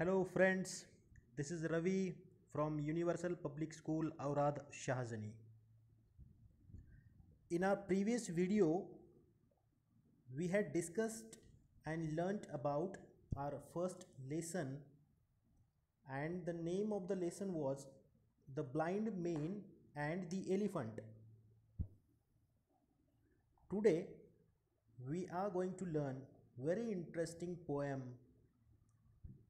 Hello friends, this is Ravi from Universal Public School Aurad Shahzani. In our previous video, we had discussed and learnt about our first lesson, and the name of the lesson was The Blind Man and the Elephant. Today, we are going to learn very interesting poem.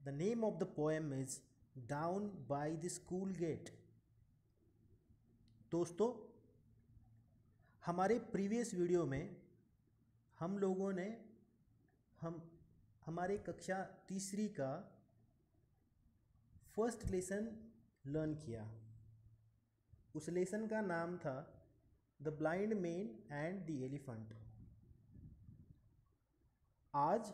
The name of the poem is Down by the School Gate. दोस्तों, हमारे previous video में हम लोगों ने हमारे कक्षा तीसरी का फर्स्ट लेसन लर्न किया। उस लेसन का नाम था the blind man and the elephant. आज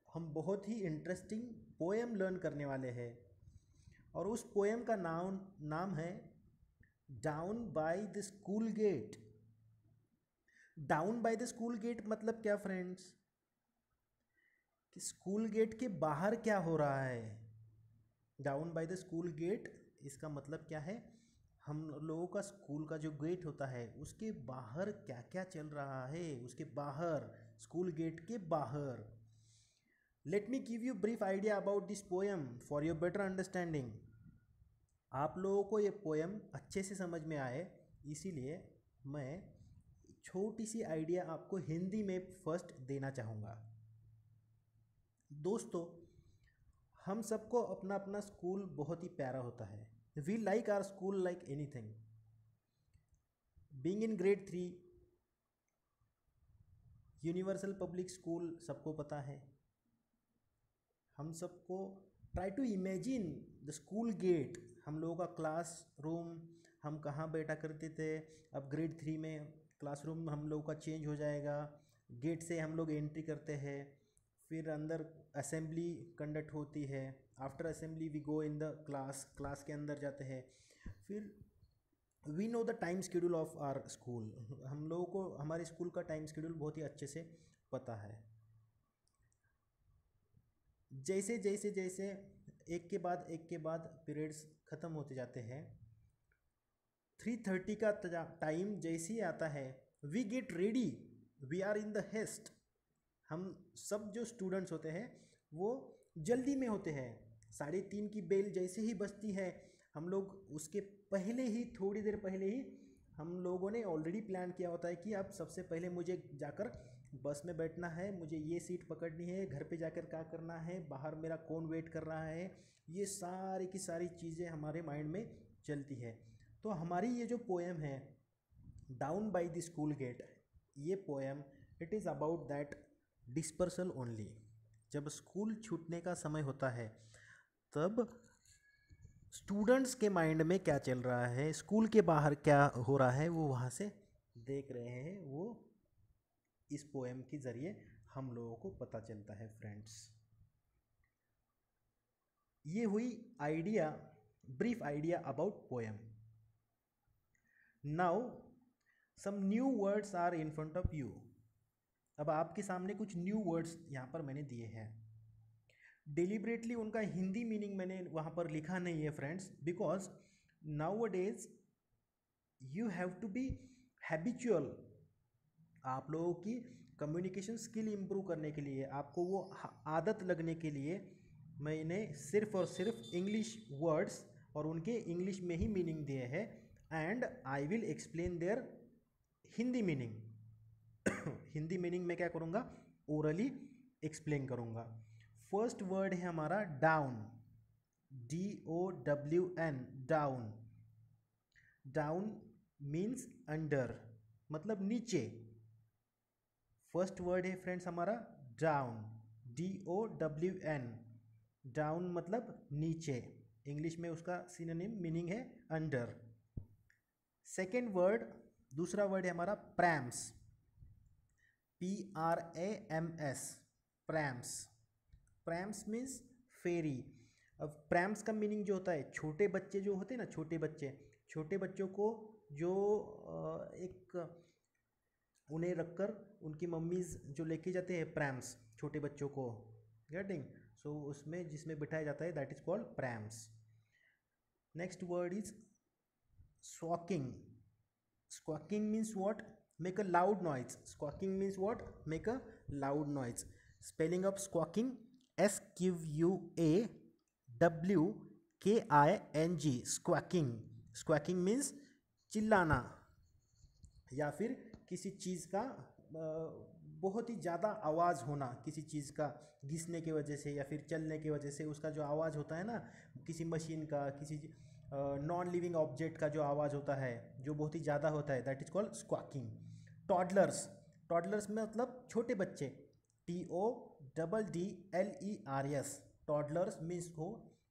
हम बहुत ही इंटरेस्टिंग पोएम लर्न करने वाले हैं और उस पोएम का नाम है down by the school gate. Down by the school gate मतलब क्या फ्रेंड्स, कि स्कूल गेट के बाहर क्या हो रहा है। Down by the school gate इसका मतलब क्या है, हम लोगों का स्कूल का जो गेट होता है उसके बाहर क्या क्या चल रहा है, उसके बाहर, स्कूल गेट के बाहर। Let me give you brief idea about this poem for your better understanding. आप लोगों को ये पोएम अच्छे से समझ में आए, इसीलिए मैं छोटी सी आइडिया आपको हिंदी में फर्स्ट देना चाहूँगा। दोस्तों, हम सबको अपना अपना स्कूल बहुत ही प्यारा होता है। We like our school like anything. Being in grade 3 universal public school सबको पता है। हम सबको try to imagine the school gate, हम लोगों का क्लास रूम, हम कहाँ बैठा करते थे। अब ग्रेड 3 में क्लासरूम हम लोगों का चेंज हो जाएगा। गेट से हम लोग एंट्री करते हैं, फिर अंदर असेंबली कंडक्ट होती है। After assembly we go in the class के अंदर जाते हैं। फिर we know the time schedule of our school. हम लोगों को हमारे स्कूल का टाइम शेड्यूल बहुत ही अच्छे से पता है। जैसे जैसे जैसे एक के बाद पीरियड्स ख़त्म होते जाते हैं, 3:30 का टाइम जैसे ही आता है, we get ready, we are in the haste. हम सब जो स्टूडेंट्स होते हैं वो जल्दी में होते हैं। 3:30 की बेल जैसे ही बजती है, हम लोग उसके पहले ही, थोड़ी देर पहले ही हम लोगों ने ऑलरेडी प्लान किया होता है कि अब सबसे पहले मुझे जाकर बस में बैठना है, मुझे ये सीट पकड़नी है, घर पे जाकर क्या करना है, बाहर मेरा कौन वेट कर रहा है। ये सारी की सारी चीज़ें हमारे माइंड में चलती है। तो हमारी ये जो पोएम है down by the school gate, ये poem it is about that dispersal only. जब स्कूल छूटने का समय होता है तब स्टूडेंट्स के माइंड में क्या चल रहा है, स्कूल के बाहर क्या हो रहा है, वो वहाँ से देख रहे हैं। वो इस पोएम के ज़रिए हम लोगों को पता चलता है फ्रेंड्स। ये हुई idea, brief idea about poem. Now some new words are in front of you. अब आपके सामने कुछ न्यू वर्ड्स यहाँ पर मैंने दिए हैं। डिलिबरेटली उनका हिंदी मीनिंग मैंने वहाँ पर लिखा नहीं है friends, because now days you have to be habitual. आप लोगों की कम्युनिकेशन स्किल इम्प्रूव करने के लिए, आपको वो आदत लगने के लिए मैंने सिर्फ और सिर्फ इंग्लिश वर्ड्स और उनके इंग्लिश में ही मीनिंग दिए हैं, and I will explain their Hindi meaning. Hindi meaning में क्या करूँगा, ओरली एक्सप्लेन करूँगा। फर्स्ट वर्ड है हमारा down, DOWN, down. Down means under, मतलब नीचे। फर्स्ट वर्ड है फ्रेंड्स हमारा डाउन, DOWN, डाउन मतलब नीचे। इंग्लिश में उसका सिनोनिम मीनिंग है अंडर। सेकेंड वर्ड, दूसरा वर्ड है हमारा प्रैम्स, PRAMS, प्रैम्स। प्रैम्स मीन्स फेरी। अब प्रैम्स का मीनिंग जो होता है, छोटे बच्चे जो होते हैं ना, छोटे बच्चों को जो एक उन्हें रखकर उनकी मम्मीज़ जो लेके जाते हैं प्रैम्स, छोटे बच्चों को, गेटिंग, सो उसमें जिसमें बिठाया जाता है that is called prams. Next word is squawking. Squawking means what? Make a loud noise. Squawking means what? Make a loud noise. Spelling of squawking, SQWAWKING. Squawking. Squawking means चिल्लाना या फिर किसी चीज़ का बहुत ही ज़्यादा आवाज़ होना, किसी चीज़ का घिसने की वजह से या फिर चलने की वजह से उसका जो आवाज़ होता है ना, किसी मशीन का, किसी नॉन लिविंग ऑब्जेक्ट का जो आवाज़ होता है जो बहुत ही ज़्यादा होता है that is called squawking. Toddlers. Toddlers में मतलब छोटे बच्चे. TODDLERS. टॉडलर्स मीन्स को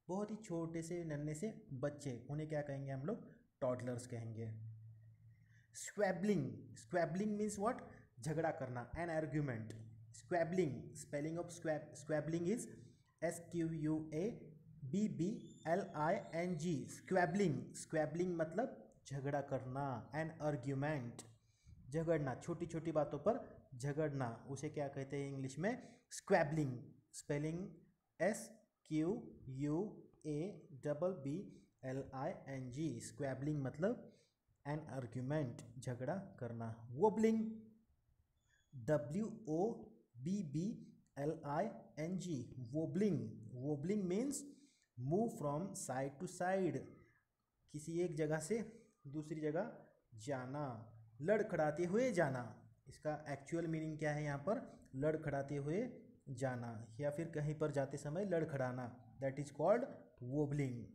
बहुत ही छोटे से नन्हे से बच्चे, उन्हें क्या कहेंगे हम लोग? टॉडलर्स कहेंगे. स्क्वैबलिंग. Squabbling means what? झगड़ा करना, an argument. Squabbling. Spelling of squabbling is SQUABBLING. Squabbling. Squabbling मतलब झगड़ा करना, एन आर्ग्यूमेंट. झगड़ना, छोटी छोटी बातों पर झगड़ना, उसे क्या कहते हैं इंग्लिश में? स्क्वैबलिंग. Spelling SQUABBLING. स्क्वैबलिंग मतलब एन आर्ग्यूमेंट, झगड़ा करना. Wobbling. WOBBLING. Wobbling. Wobbling means move from side to side, किसी एक जगह से दूसरी जगह जाना, लड़खड़ाते हुए जाना. इसका एक्चुअल मीनिंग क्या है यहाँ पर? लड़खड़ाते हुए जाना या फिर कहीं पर जाते समय लड़खड़ाना, that is called wobbling.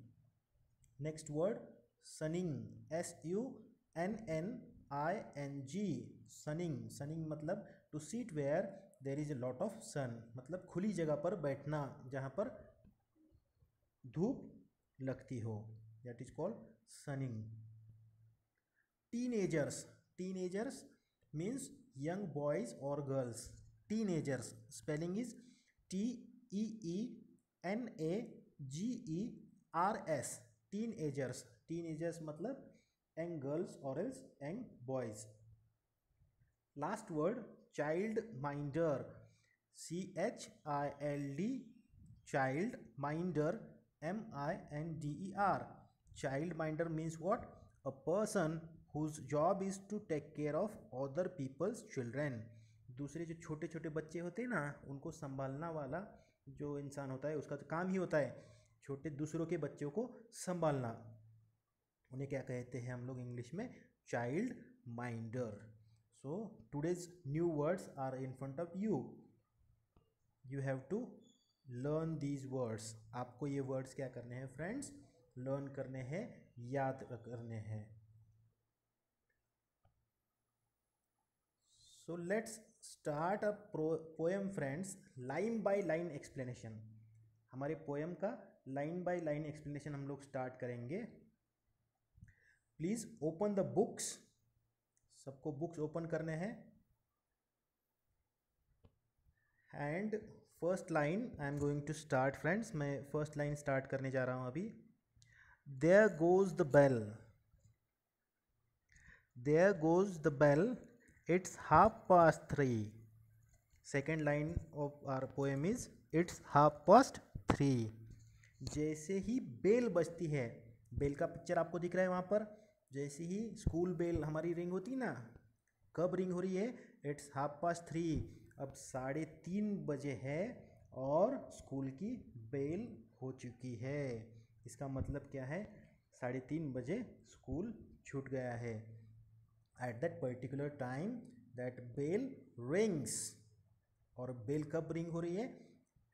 Next word sunning. SUNNING. Sunning. Sunning मतलब to sit where there is a lot of sun, मतलब खुली जगह पर बैठना जहाँ पर धूप लगती हो, that is called sunning. Teenagers. Teenagers means young boys और girls. Teenagers. Spelling is TEENAGERS. Teenagers. Teenagers मतलब यंग गर्ल्स और else young boys. Last word child minder. CHILD. Child minder. MINDER. Child minder means what? A person whose job is to take care of other people's children. दूसरे जो छोटे छोटे बच्चे होते हैं ना, उनको संभालना वाला जो इंसान होता है उसका तो काम ही होता है छोटे दूसरों के बच्चों को संभालना. उन्हें क्या कहते हैं हम लोग इंग्लिश में? Child minder. So today's new words are in front of you. You have to learn these words. आपको ये वर्ड्स क्या करने हैं फ्रेंड्स? लर्न करने हैं, याद करने हैं. So let's start a poem friends. Line by line explanation. हमारे पोएम का लाइन बाय लाइन एक्सप्लेनेशन हम लोग स्टार्ट करेंगे. Please open the books. सबको बुक्स ओपन करने हैं. And first line I am going to start friends. मैं first line start करने जा रहा हूं अभी. There goes the bell. There goes the bell. It's 3:30. Second line of our poem is it's 3:30. जैसे ही बेल बजती है, बेल का पिक्चर आपको दिख रहा है वहाँ पर. जैसे ही स्कूल बेल हमारी रिंग होती है ना, कब रिंग हो रही है? इट्स 3:30. अब 3:30 बजे है और स्कूल की बेल हो चुकी है. इसका मतलब क्या है? 3:30 बजे स्कूल छूट गया है. At that particular time that bell rings. और बेल कब रिंग हो रही है?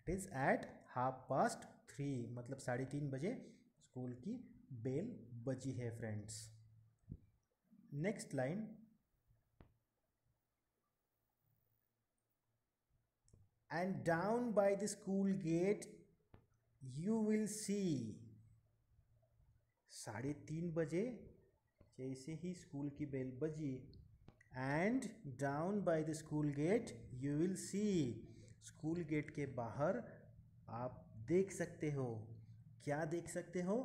It is at 3:30. मतलब 3:30 बजे स्कूल की बेल बजी है friends. Next line. And down by the school gate you will see. 3:30 बजे जैसे ही स्कूल की बेल बजी, and down by the school gate you will see. School gate के बाहर आप देख सकते हो. क्या देख सकते हो?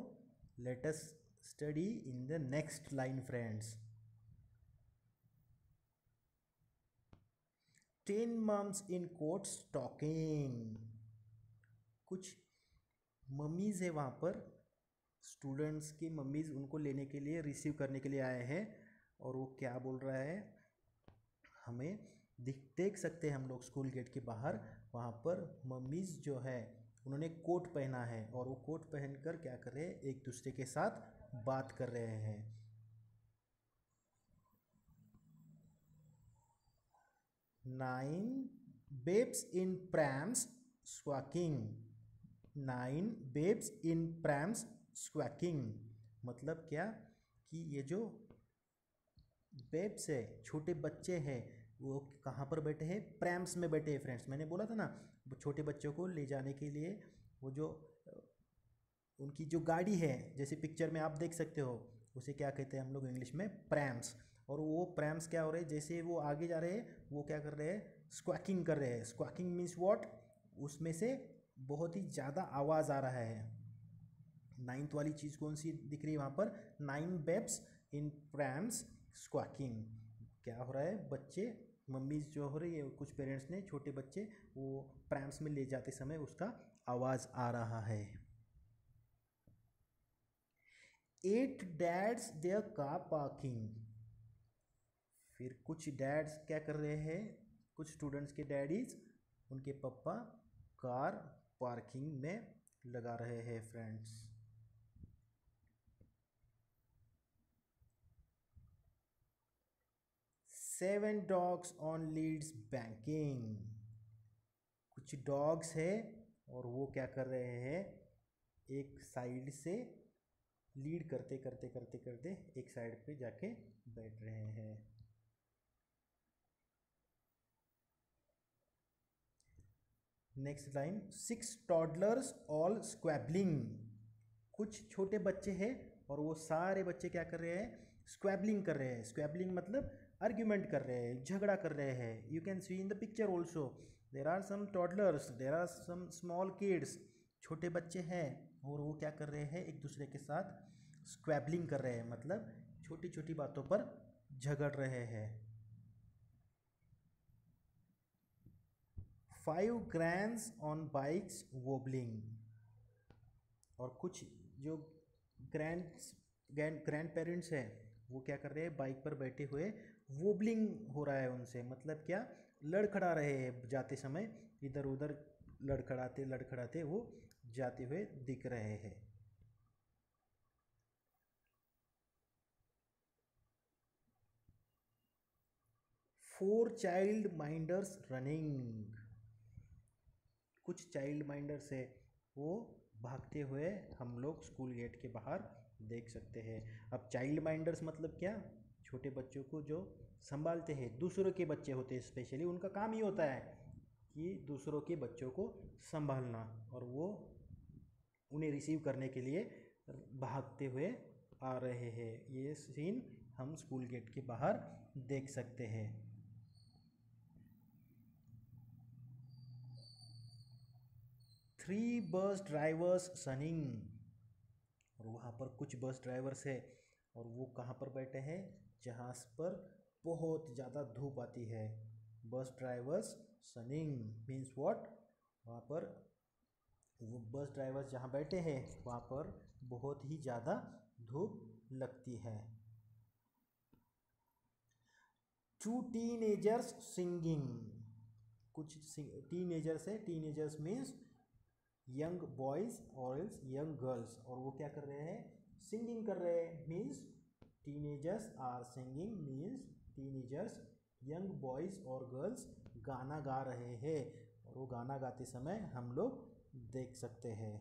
Let us study in the next line friends. 10 moms in coats talking. कुछ मम्मीज़ है वहाँ पर, स्टूडेंट्स की मम्मीज़ उनको लेने के लिए, रिसीव करने के लिए आए हैं। और वो क्या बोल रहा है, हमें देख सकते हैं हम लोग स्कूल गेट के बाहर, वहाँ पर मम्मीज़ जो है उन्होंने कोट पहना है और वो कोट पहनकर क्या कर रहे हैं, एक दूसरे के साथ बात कर रहे हैं। 9 babes in prams squawking, 9 babes in prams squawking, मतलब क्या कि ये जो बेब्स है, छोटे बच्चे हैं, वो कहाँ पर बैठे हैं, प्रैम्स में बैठे हैं फ्रेंड्स। मैंने बोला था ना, वो छोटे बच्चों को ले जाने के लिए वो जो उनकी जो गाड़ी है, जैसे पिक्चर में आप देख सकते हो, उसे क्या कहते हैं हम लोग इंग्लिश में, प्रैम्स। और वो प्रैम्स क्या हो रहे हैं, जैसे वो आगे जा रहे हैं वो क्या कर रहे हैं, स्क्वैकिंग कर रहे हैं। स्क्वैकिंग मीन्स व्हाट, उसमें से बहुत ही ज़्यादा आवाज़ आ रहा है। 9th वाली चीज़ कौन सी दिख रही है वहाँ पर, 9 बेब्स इन प्रैम्स स्क्वैकिंग। क्या हो रहा है, बच्चे मम्मीज जो हो रही है, कुछ पेरेंट्स ने छोटे बच्चे वो प्रैम्स में ले जाते समय उसका आवाज़ आ रहा है। 8 dads their car parking, फिर कुछ डैड्स क्या कर रहे हैं, कुछ स्टूडेंट्स के डैडीज उनके पापा कार पार्किंग में लगा रहे हैं friends. 7 dogs on leads banking, कुछ डॉग्स है और वो क्या कर रहे हैं, एक साइड से लीड करते करते करते करते एक साइड पे जाके बैठ रहे हैं। Next line, 6 toddlers all squabbling, कुछ छोटे बच्चे हैं और वो सारे बच्चे क्या कर रहे हैं, स्क्वैबलिंग कर रहे हैं। स्क्वैबलिंग मतलब आर्ग्यूमेंट कर रहे हैं, झगड़ा कर रहे हैं। You can see in the picture also, there are some toddlers, there are some small kids, छोटे बच्चे हैं और वो क्या कर रहे हैं, एक दूसरे के साथ स्क्वैबलिंग कर रहे हैं, मतलब छोटी छोटी बातों पर झगड़ रहे हैं। 5 grands on bikes wobbling, और कुछ जो ग्रैंड पेरेंट्स हैं वो क्या कर रहे हैं, बाइक पर बैठे हुए वोबलिंग हो रहा है उनसे, मतलब क्या, लड़खड़ा रहे हैं जाते समय, इधर उधर लड़खड़ाते लड़खड़ाते वो जाते हुए दिख रहे हैं। फोर चाइल्ड माइंडर्स रनिंग, कुछ चाइल्ड माइंडर्स है वो भागते हुए हम लोग स्कूल गेट के बाहर देख सकते हैं। अब चाइल्ड माइंडर्स मतलब क्या, छोटे बच्चों को जो संभालते हैं, दूसरों के बच्चे होते हैं स्पेशली, उनका काम ही होता है कि दूसरों के बच्चों को संभालना, और वो उन्हें रिसीव करने के लिए भागते हुए आ रहे हैं। ये सीन हम स्कूल गेट के बाहर देख सकते हैं। 3 बस ड्राइवर्स सनिंग, और वहाँ पर कुछ बस ड्राइवर्स है और वो कहाँ पर बैठे हैं, जहाँ पर बहुत ज़्यादा धूप आती है। बस ड्राइवर्स सनिंग मीन्स व्हाट, वहाँ पर वो बस ड्राइवर्स जहाँ बैठे हैं वहाँ पर बहुत ही ज़्यादा धूप लगती है। 2 teenagers singing, कुछ टीनेजर्स है, टीनेजर्स मीन्स यंग बॉयज़ और यंग गर्ल्स, और वो क्या कर रहे हैं, सिंगिंग कर रहे हैं, means teenagers are singing means teenagers, young boys और गर्ल्स गाना गा रहे हैं, और वो गाना गाते समय हम लोग देख सकते हैं।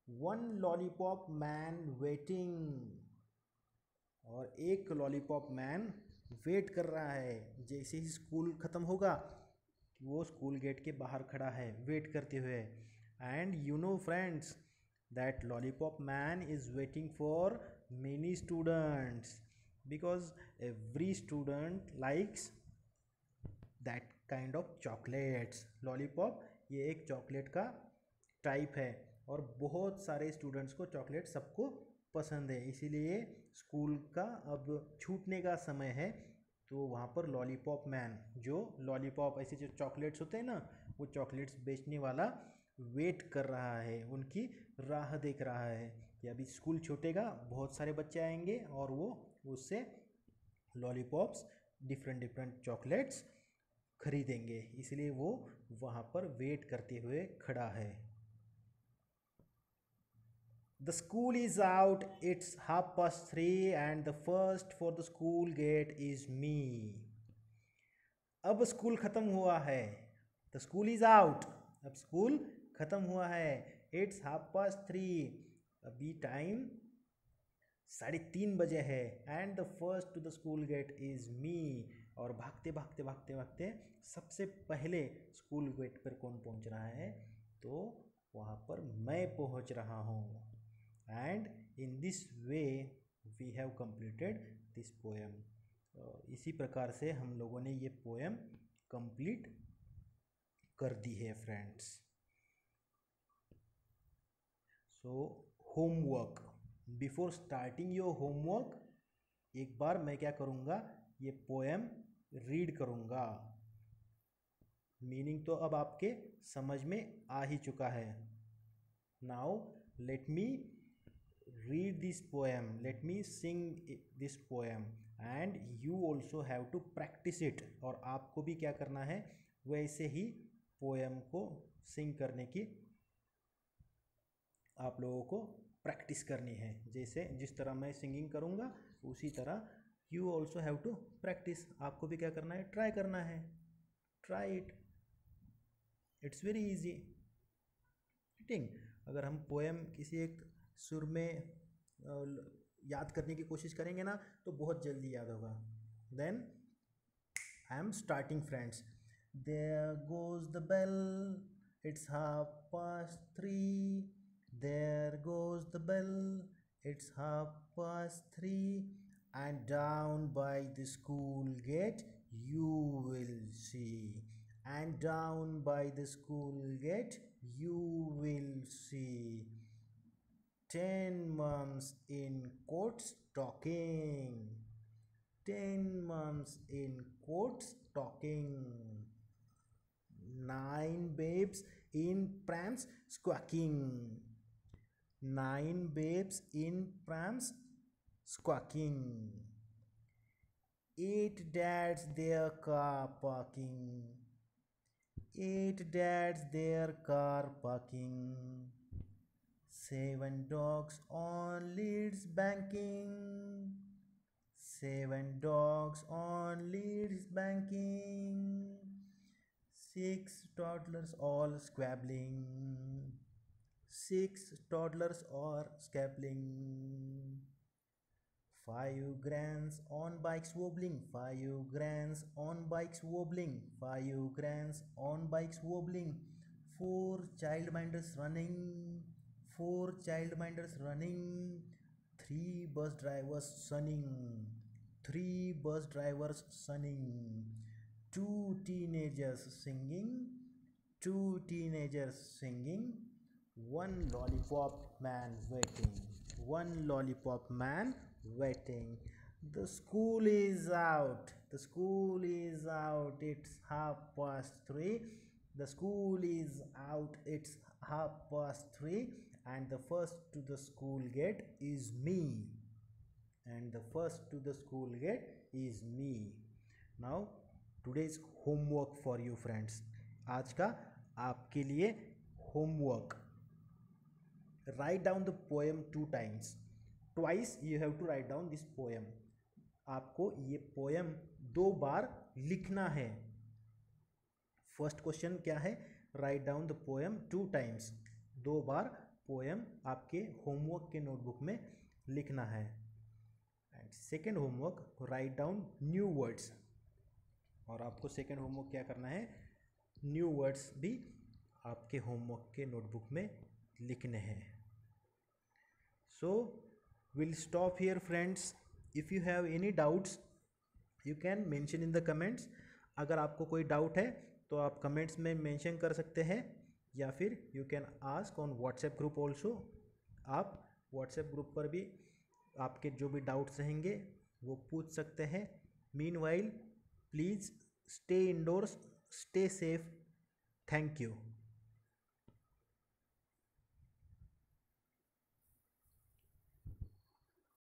1 लॉलीपॉप मैन वेटिंग, और एक लॉलीपॉप मैन वेट कर रहा है, जैसे ही स्कूल ख़त्म होगा वो स्कूल गेट के बाहर खड़ा है वेट करते हुए। And you know friends that lollipop man is waiting for many students, because every student likes that kind of chocolates. Lollipop ये एक चॉकलेट का टाइप है और बहुत सारे स्टूडेंट्स को चॉकलेट सबको पसंद है, इसीलिए स्कूल का अब छूटने का समय है, तो वहाँ पर लॉलीपॉप मैन, जो लॉलीपॉप ऐसे जो चॉकलेट्स होते हैं ना, वो चॉकलेट्स बेचने वाला वेट कर रहा है, उनकी राह देख रहा है कि अभी स्कूल छूटेगा, बहुत सारे बच्चे आएंगे और वो उससे लॉलीपॉप्स, डिफरेंट डिफरेंट चॉकलेट्स खरीदेंगे, इसलिए वो वहाँ पर वेट करते हुए खड़ा है। The school is out, it's 3:30 and the first for the school gate is me. अब स्कूल ख़त्म हुआ है, द स्कूल इज़ आउट, अब स्कूल ख़त्म हुआ है, इट्स 3:30, अभी टाइम 3:30 बजे है, and the first to the school gate is me, और भागते भागते भागते भागते सबसे पहले स्कूल गेट पर कौन पहुंच रहा है, तो वहाँ पर मैं पहुंच रहा हूँ। And in this way we have completed this poem. इसी प्रकार से हम लोगों ने ये पोएम कंप्लीट कर दी है friends. So homework, before starting your homework एक बार मैं क्या करूँगा, ये पोएम रीड करूँगा। मीनिंग तो अब आपके समझ में आ ही चुका है। Now let me read this poem, let me sing this poem and you also have to practice it। और आपको भी क्या करना है, वैसे ही पोएम को सिंग करने की आप लोगों को प्रैक्टिस करनी है। जैसे जिस तरह मैं सिंगिंग करूँगा उसी तरह you also have to practise, आपको भी क्या करना है, ट्राई करना है। Try it, it's very easy. ठीक, अगर हम पोएम किसी एक सुर में याद करने की कोशिश करेंगे ना तो बहुत जल्दी याद होगा। Then I am starting friends. There goes the bell, it's 3:30, there goes the bell, it's 3:30, and down by the school gate you will see, and down by the school gate you will see 10 mums in coats talking, 10 mums in coats talking, 9 babes in prams squawking, 9 babes in prams squawking, 8 dads their car parking, 8 dads their car parking, 7 dogs on leads banking, 7 dogs on leads banking, 6 toddlers all squabbling, 6 toddlers are squabbling, 5 grands on bikes wobbling, 5 grands on bikes wobbling, 5 grands on bikes wobbling, 4 childminders running, 4 childminders running, 3 bus drivers sunning, 3 bus drivers sunning, 2 teenagers singing, 2 teenagers singing, 1 lollipop man waiting, 1 lollipop man waiting. The school is out, the school is out, it's 3:30, the school is out, it's 3:30, and the first to the school gate is me, and the first to the school gate is me. Now today's homework for you friends, आज का आपके लिए homework, write down the poem 2 times, twice you have to write down this poem। आपको ये poem 2 बार लिखना है। First question क्या है, write down the poem 2 times, 2 bar poem आपके होमवर्क के नोटबुक में लिखना है। And second homework, write down new words, और आपको सेकेंड होमवर्क क्या करना है, न्यू वर्ड्स भी आपके होमवर्क के नोटबुक में लिखने हैं। सो we'll stop here friends, if you have any doubts you can mention in the comments। अगर आपको कोई डाउट है तो आप कमेंट्स में मेंशन कर सकते हैं, या फिर you can ask on WhatsApp group also. आप व्हाट्सएप ग्रुप पर भी आपके जो भी डाउट्स रहेंगे वो पूछ सकते हैं। Meanwhile please stay endorse, stay safe, thank you.